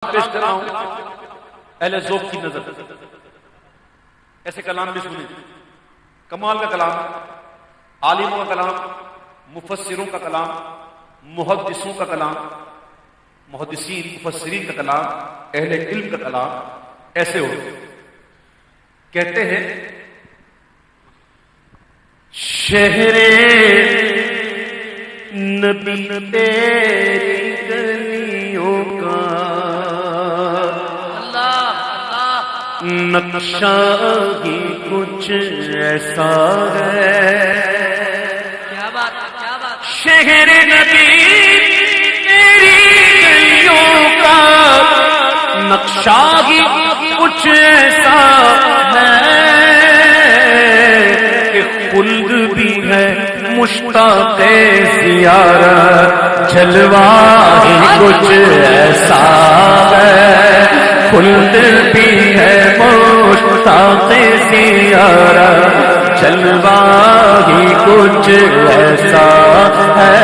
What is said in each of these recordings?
پیش کر رہا ہوں اہل ذوق کی نظر، ایسے کلام بھی سنیں، کمال کا کلام، عالموں کا کلام، مفسروں کا کلام، محدثوں کا کلام، محدثین مفسرین کا کلام، اہل علم کا کلام ایسے ہو. کہتے ہیں شہر نبی تیری گلیوں کا نقشہ ہی کچھ ایسا ہے. کیا بات ہے، کیا بات. شہر نبی تیری گلیوں کا نقشہ ہی کچھ ایسا ہے کہ خلد بھی ہے مشتاق زیارت، جلوہ ہی کچھ ایسا ہے. خلد بھی ہے مشتاق زیارت، جلوہ ہی کچھ ایسا ہے.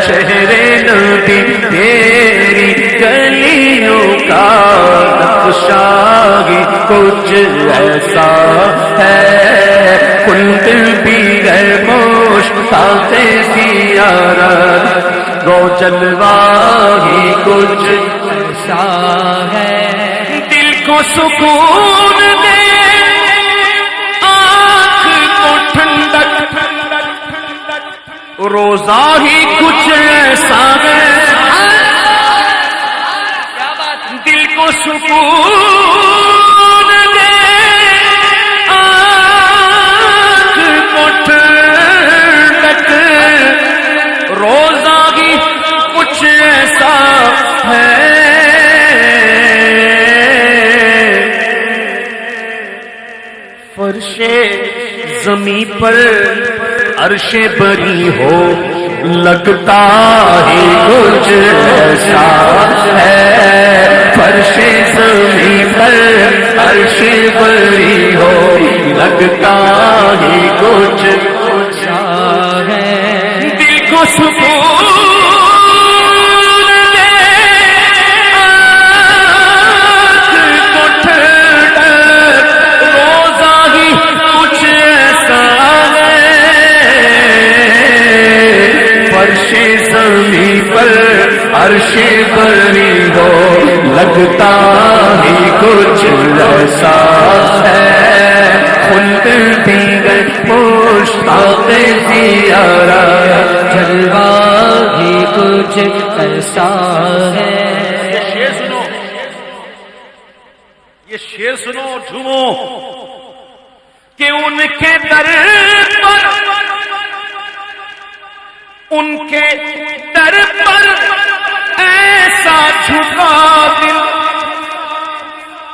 شہر نبی تیری گلیوں کا نقشہ ہی کچھ ایسا ہے. خلد بھی ہے مشتاق زیارت، وہ جلوہ ہی کچھ ایسا ہے. دل کو سکون دے، آنکھ کو ٹھنڈک، روزہ ہی کچھ ایسا ہے. دل کو سکون دے، آنکھ کو ٹھنڈک، روزہ ہی کچھ ایسا ہے. فرش زمین پر عرش بری ہو، لگتا ہی کچھ ایسا ہے. فرش زمین پر عرش بری ہو، لگتا ہی کچھ ایسا ہے. دل کو سکون عرش بری ہو، لگتا ہی کچھ ایسا ہے. خلد بھی ہے مشتاق زیارت، جلوہ ہی کچھ ایسا ہے. یہ شعر سنو، یہ شعر سنو اور جھومو کہ ان کے در پر، ان کے در پر ایسا جھکا دل،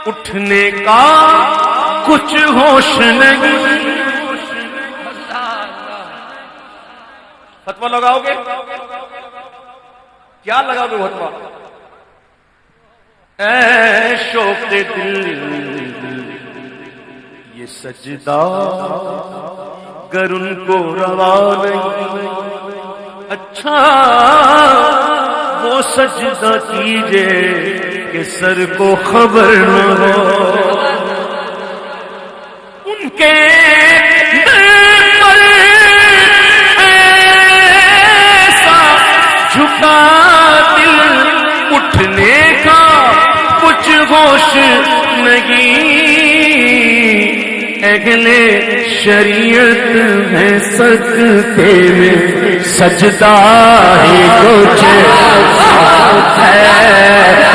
اٹھنے کا کچھ ہوش نہیں. فتویٰ لگاؤ گے؟ کیا لگاؤ گے فتویٰ؟ اے شوق دل یہ سجدہ گر ان کو روا نہیں، اچھا وہ سجدہ کیجئے کہ سر کو خبر نہ ہو. ان کے در پر ایسا جھکا دل، اٹھنے کا کچھ ہوش نہیں. اہل شریعت ہے سجدے میں، سجدہ ہی کچھ ہے.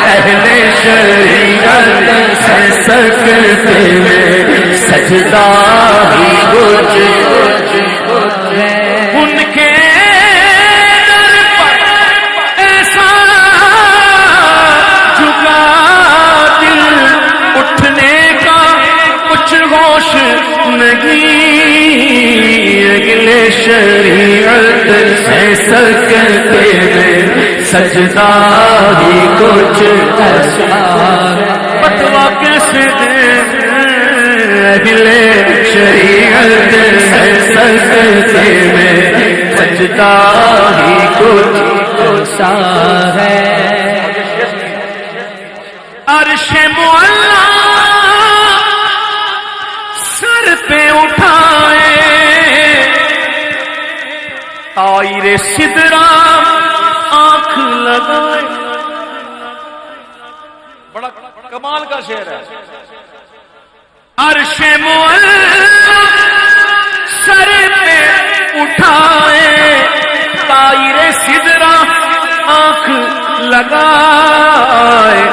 اہل شریعت ہے سجدے میں، سجدہ ہی کچھ ہے. ان کے در پر ایسا جھکا دل، اٹھنے کا کچھ ہوش نہیں. اگلے شریعت ہے سجدے میں، سجدہ ہی کچھ ایسا ہے. فتویٰ کیسے دیں؟ اگلے شریعت ہے سجدے میں، سجدہ ہی کچھ ایسا ہے. عرش معلا سر پہ اٹھائے طائر سدرا آنکھ لگائے. بڑا کمال کا شعر ہے. عرش معلا سر پہ اٹھائے طائر سدرا آنکھ لگائے.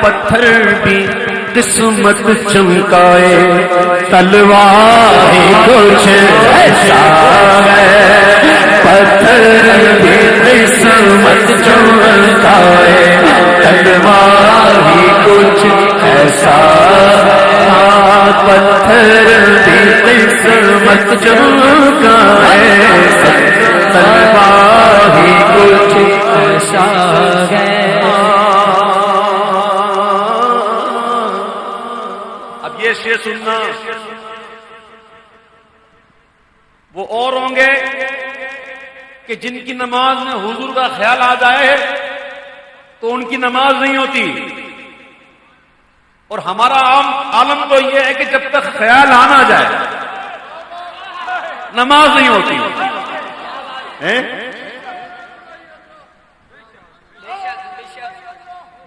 پتھر بھی قسمت چمکائے تلوار کچھ ایسا ہے. پتھر بھی قسمت چمکائے تلوار کچھ ایسا. پتھر بھی قسمت چمکائے تلوار کچھ ایسا ہے. یہ شعر سننا وہ اور ہوں گے کہ جن کی نماز میں حضور کا خیال آ جائے تو ان کی نماز نہیں ہوتی. اور ہمارا عالم تو یہ ہے کہ جب تک خیال آنا جائے نماز نہیں ہوتی.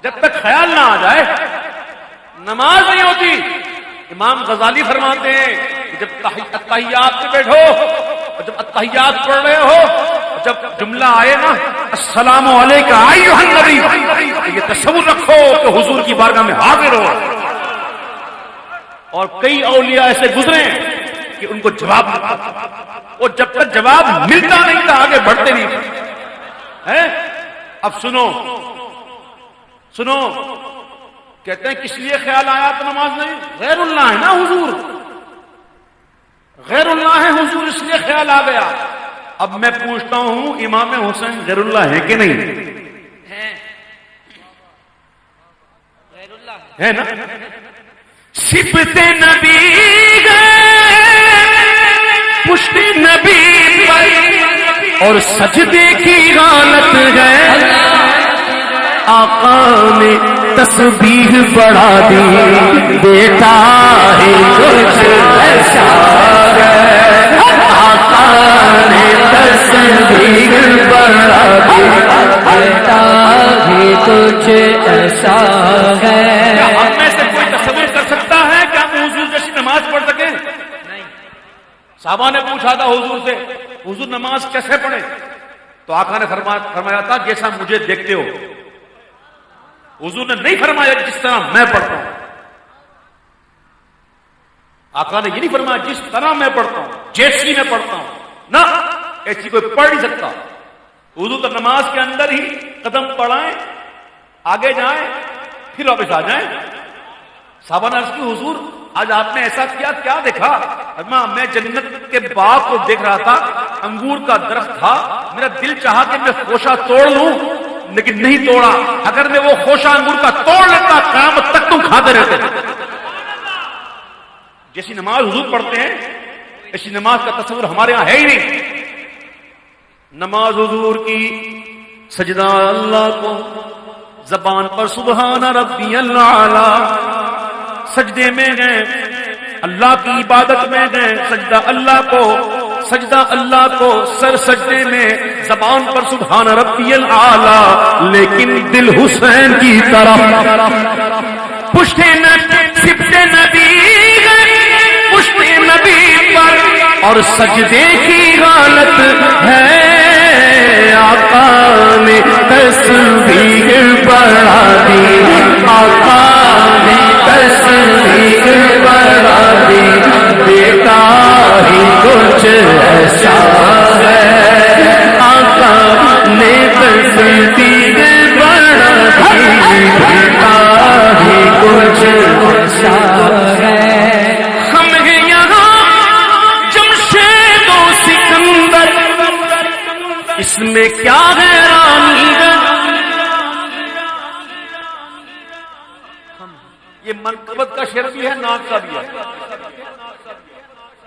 جب تک خیال نہ آ جائے نماز نہیں ہوتی. امام غزالی فرماتے ہیں کہ جب اتحیات پہ بیٹھو اور جب اتحیات پڑھ رہے ہو جب جملہ آئے نا السلام علیکم ایھا النبی، یہ تصور رکھو کہ حضور کی بارگاہ میں حاضر ہو. اور کئی اولیاء ایسے گزرے کہ ان کو جواب اور جب تک جواب ملتا نہیں تھا آگے بڑھتے نہیں تھے. اب سنو کہتے ہیں کس لیے خیال آیا تو نماز نہیں؟ غیر اللہ ہے نا حضور، غیر اللہ ہے حضور، اس لیے خیال آ گیا. اب میں پوچھتا ہوں امام حسین غیر اللہ ہے کہ نہیں؟ ہے نا. صفت نبی پشت نبی پر اور سجدے کی حالت ہے. آقا نے تسبیح بڑھا دی بیٹا ہے کچھ ایسا ہے. آقا نے تسبیح بڑھا دی بیٹا ہے کچھ ایسا ہے. ہم میں سے کوئی تصور کر سکتا ہے کہ ہم حضور جیسی نماز پڑھ سکیں؟ نہیں. صحابہ نے پوچھا تھا حضور سے حضور نماز کیسے پڑھے؟ تو آقا نے فرمایا تھا جیسا مجھے دیکھتے ہو. حضور نے نہیں فرمایا جس طرح میں پڑھتا ہوں. آقا نے یہ نہیں فرمایا جس طرح میں پڑھتا ہوں جیسی میں پڑھتا ہوں، نہ ایسی کوئی پڑھ نہیں سکتا. حضور تو نماز کے اندر ہی قدم بڑھائیں آگے جائیں پھر واپس آ جائیں. صحابہ نے عرض کی حضور آج آپ نے ایسا کیا دیکھا؟ میں جنت کے باغ کو دیکھ رہا تھا، انگور کا درخت تھا، میرا دل چاہا کہ میں خوشہ توڑ لوں لیکن نہیں توڑا. اگر میں وہ خوشہ انگور کا توڑ لیتا قیامت تک تم کھاتے رہتے. جیسی نماز حضور پڑھتے ہیں ایسی نماز کا تصور ہمارے ہاں ہے ہی نہیں. نماز حضور کی سجدہ اللہ کو زبان پر سبحان ربی الاعلی، سجدے میں گئے اللہ کی عبادت میں گئے، سجدہ اللہ کو سر سجدے میں، زبان پر سبحان ربی الاعلی، لیکن دل حسین کی طرف پشت نبی پشت نبی پر اور سجدے کی حالت ہے. آقا نے تسبیح بڑھا دی، آقا نے تسبیح بڑھا دی بیٹا ہی کچھ ایسا ہے. آقا نے تسبیح بڑھا دی بیٹا ہی کچھ ایسا ہے. اس میں کیا حیرانی ہے؟ یہ منقبت کا شعر بھی ہے، نعت کا بھی ہے.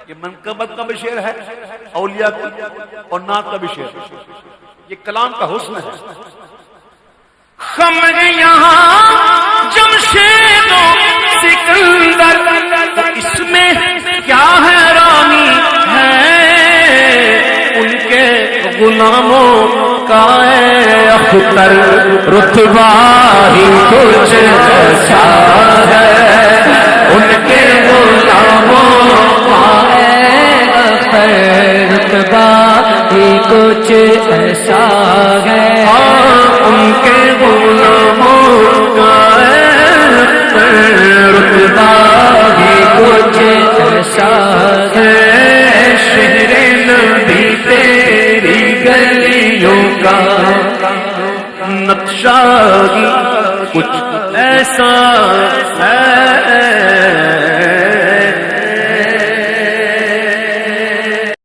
یہ منقبت کا بھی شعر ہے اولیاء کا اور نعت کا بھی شعر. یہ کلام کا حسن ہے. ہم یہاں جمشید اختر رتبہ ہی کچھ ایسا ہے، ان کے غلاموں کا اختر رتبہ ہی کچھ ایسا ہے، ان کے غلاموں کا رتبہ ہی کچھ ایسا ہے، شہر نبی تیری گلیوں کا نقشہ ہی کچھ ایسا ہے،